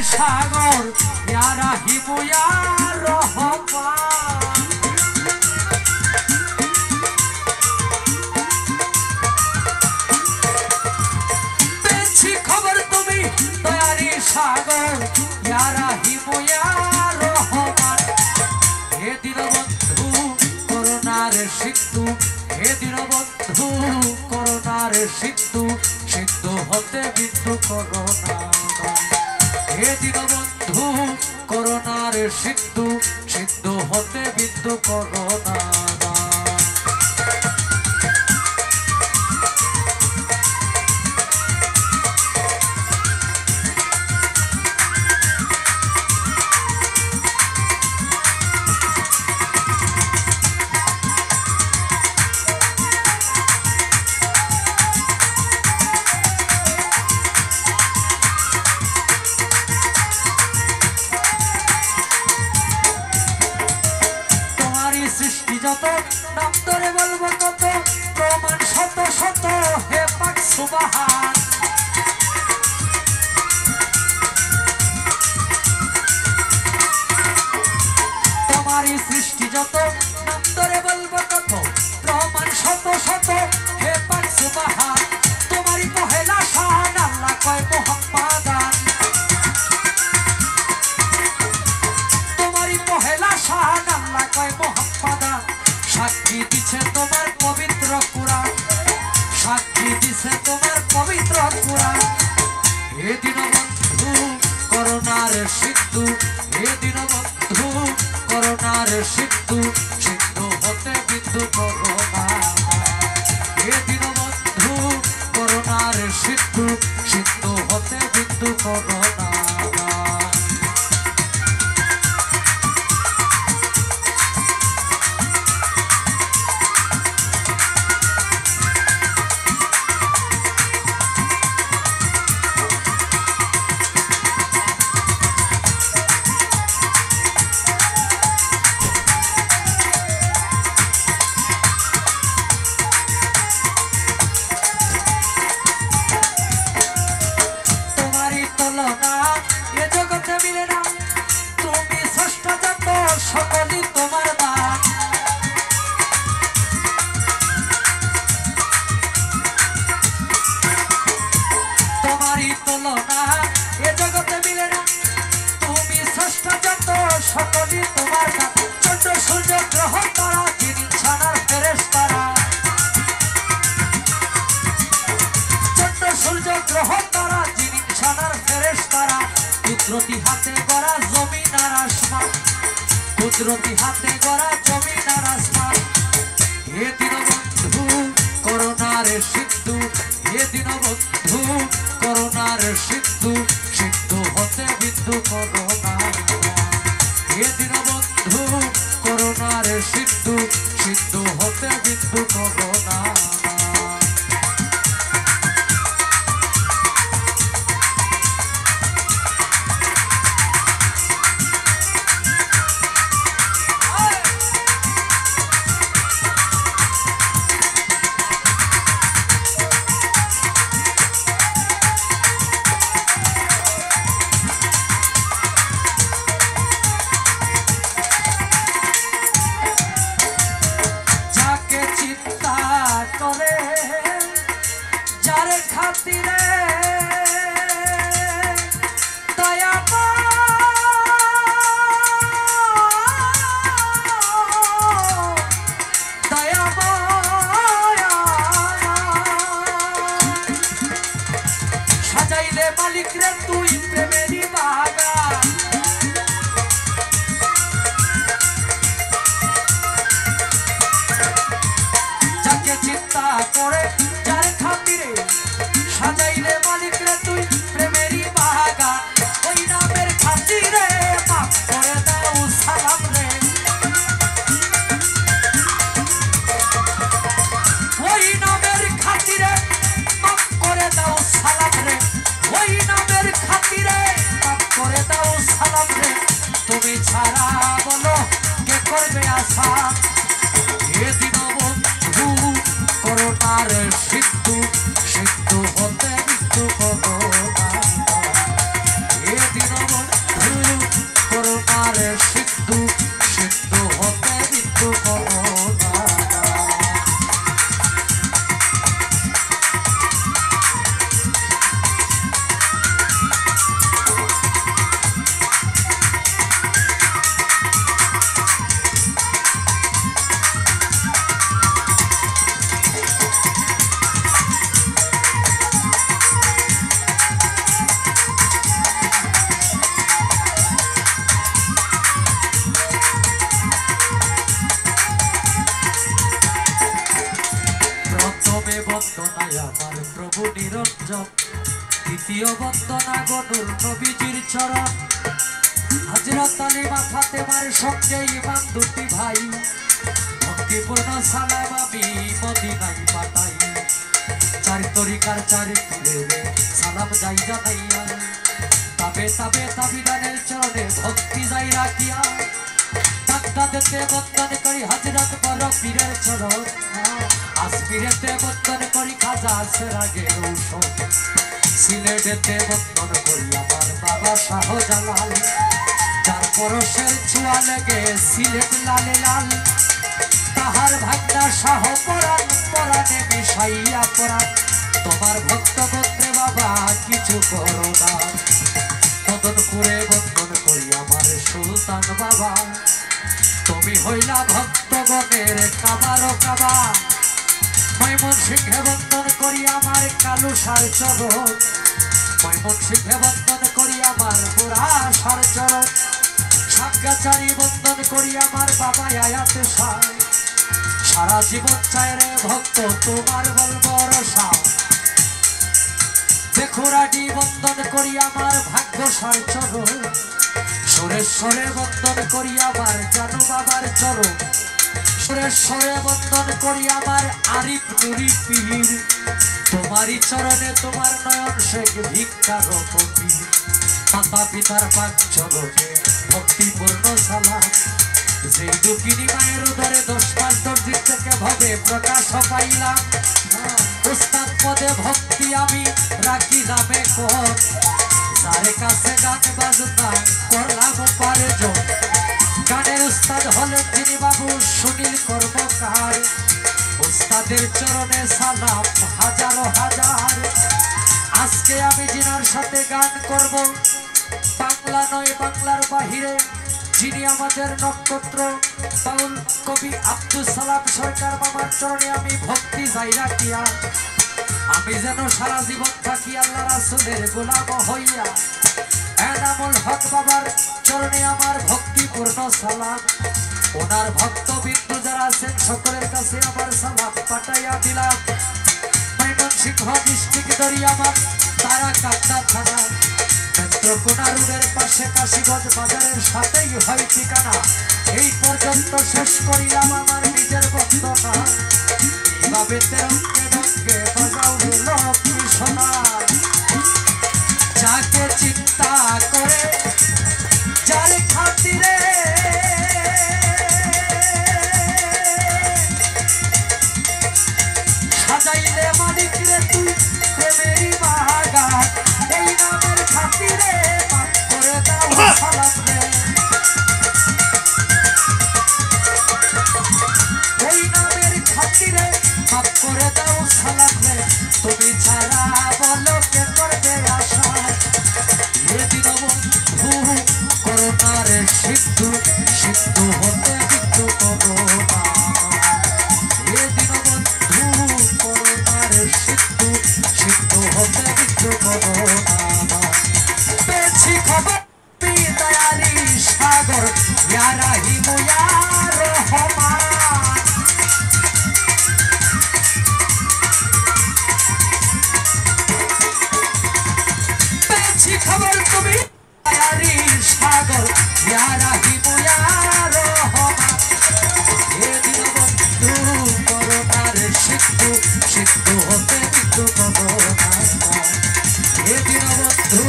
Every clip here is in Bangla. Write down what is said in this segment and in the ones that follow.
সাগর ইয়া রাহিম ইয়া রহমান পেয়েছি খবর তুমি দয়ারি সাগর ইয়া রাহিম ইয়া রহমান হে দীনবন্ধু করুণার সিন্ধু হে দীনবন্ধু করুণার সিন্ধু সিন্ধু হতে বিন্দু করুণা হে দীনবন্ধু করুণার সিন্ধু সিন্ধু হতে বিন্দু করুণা সৃষ্টি যত নাম ধরে বলবো কত প্রমাণ শত শত হে পাক সুবহান তোমারই সৃষ্টি যত নাম ধরে বলবো কত প্রমাণ শত শত হে পাক সুবহান তোমারই পহেলা শান আল্লাহ কয় মুহাম্মাদান তোমারই পহেলা শান আল্লাহ কয় মুহাম্মাদান সাক্ষী দিছে তোমার পবিত্র কুরআন সাক্ষী দিছে তোমার পবিত্র কুরআন হে দীনবন্ধু করুণার সিন্ধু হে দীনবন্ধু করুণার সিন্ধু সিন্ধু হতে বিন্দু করুণা হে দীনবন্ধু করুণার সিন্ধু সিন্ধু হতে বিন্দু করুণা মিলে না তুমি ষষ্ঠ যত সকলই তোমার দান তোমারই তুলনা এ জগতে মিলে না তুমি ষষ্ঠ যত সকলই তোমার দান চন্দ্র সূর্য গ্রহ তারা যিনি ছানার ফেরেশতারা চন্দ্র সূর্য গ্রহ তারা যিনি ছানার ফেরেশতারা কুদরতি হাতে গড়া জমিন আর আসমান কুদরতি হাতে গড়া জমিন আর আসমান হে দীনবন্ধু করুণার সিন্ধু হে দীনবন্ধু করুণার সিন্ধু সিন্ধু হতে বিন্দু করুণা হে দীনবন্ধু করুণার সিন্ধু সিন্ধু হতে বিন্দু করুণা যারে খাতিরে দয়া দয়া সাজাইলে মালিক রে তুই প্রেমেরই বাগান যাকে চিন্তা করে যার খাতিরে সাজাইলে মালিক রে তুই প্রেমেরই বাগান ওই নামের খাতিরে মাফ করে দাও সালাম রে ওই নামের খাতিরে মাফ করে দাও সালাম রে ওই নামের খাতিরে মাফ করে দাও সালাম রে তুমি ছাড়া বলো কে করবে আশা হে দীনবন্ধু করুণার সিন্ধু সিন্ধু হতে বিন্দু করুণা হে দীনবন্ধু দিও বন্দনা গনুর নবীজির চরণ হযরত আলী মা ফাতেমার সঙ্গে ইমাম দুটি ভাই ভক্তিপূর্ণ সালাম আমি মদিনায় পাঠাই চার তরিকার চার পীরে সালাম যাই জানাইয়া তবে তবে তাবিদানের চরণে ভক্তি যাই রাখিয়া বাগদাদেতে বন্দন করি হযরত বড় পীরের চরণ আসমিরেতে বন্দন করি খাজা সেরাগে রৌশন সিলেটেতে বন্দন করি আমার বাবা শাহজালাল যার পরশের ছোঁয়া লেগে সিলেট লালে লাল তাহার ভাগ্না শাহ পরাণ পরাণে মিশাইয়া পরাণ তোমার ভক্ত গোত্রে বাবা কিছু করো না মদনপুরে বন্দন করি আমার সুলতান বাবা তুমি হইলা ভক্তগণের কাবারো কাবা ময়মনসিংহে বন্দন করি আমার কালুসার চরণ ময়মনসিংহে বন্দন করি আমার বুড়াসার চরণ সাজ্ঞাচারী বন্দন করি আমার বাবা আয়াতে সায় সারা জীবন চায় রে ভক্ত তোমার বলবো রসা বেখুরাটি বন্দন করি আমার ভাগ্যসার চরণ সুরেশ্বরে বন্দন করি আমার জানু বাবার চরণ সুরেশ্বরে বন্দন করি আমার আরিফ নুরি পীর তোমারই চরণে তোমার নয়ন শেখ ভিক্ষার ফকির মাতা পিতার পাক চরণে ভক্তিপূর্ণ সালাম যেই দুঃখিনী মায়ের উদরে 10 মাস 10 দিন থেকে ভবে প্রকাশ পাইলাম উস্তাদ পদে ভক্তি আমি রাখি নামে কোন যারে কাছে গান বাজনা করলাম উপার্জন গানের উস্তাদ হলেন যিনি বাবু সুনীল কর্মকার উস্তাদের চরণে সালাম হাজারো হাজার আজকে আমি যিনার সাথে গান করব বাংলা নয় বাংলার বাহিরে যিনি আমাদের নক্ষত্র বাউল কবি আব্দুল সালাম সরকার মামার চরণে আমি ভক্তি যাই রাখিয়া আমি যেন সারা জীবন থাকি আল্লাহ রাসূলের গোলাম হইয়া এনামুল হক বাবার চরণে আমার ভক্তিপূর্ণ সালাম ওনার ভক্তবিন্দু যারা আছেন সকলের কাছে আমার সালাম পাঠাইয়া দিলাম ময়মনসিংহ ডিস্ট্রিক্ট দরিয়াবাদ তারা কাটনা থানা নেত্রকোনা রোডের পাশে কাশীগঞ্জ বাজারের সাথেই হয় ঠিকানা এই পর্যন্ত শেষ করিলাম আমার নিজের বন্দনা এইভাবে তেরঙ্গে রঙ্গে বাজাও লক্ষ্মী সোনা যাকে চিন্তা করে যার খাতিরে সাজাইলে মালিক রে তুই প্রেমেরই বাগান এই নামের খাতিরে মাফ করে দাও সালাম রে এই নামের খাতিরে মাফ করে দাও সালাম রে তুমি ছাড়া বলো কে করবে আশা এ দীনবন্ধু করুণার সিন্ধু সিন্ধু হতে বিন্দু করুণা এ দীনবন্ধু করুণার সিন্ধু সিন্ধু হতে বিন্দু করুণা পেয়েছি খবর দয়ালি সাগর ইয়া রাহিম ইয়া রহমান পেয়েছি খবর তুমি দয়ালি সাগর ইয়া রাহিম ইয়া রহমান এ দীনবন্ধু করুণার সিন্ধু সিন্ধু হতে বিন্দু করুণা এ দীনবন্ধু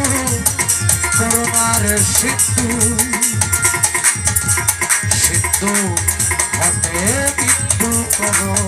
করুণার সিন্ধু সিন্ধু হতে বিন্দু করুণা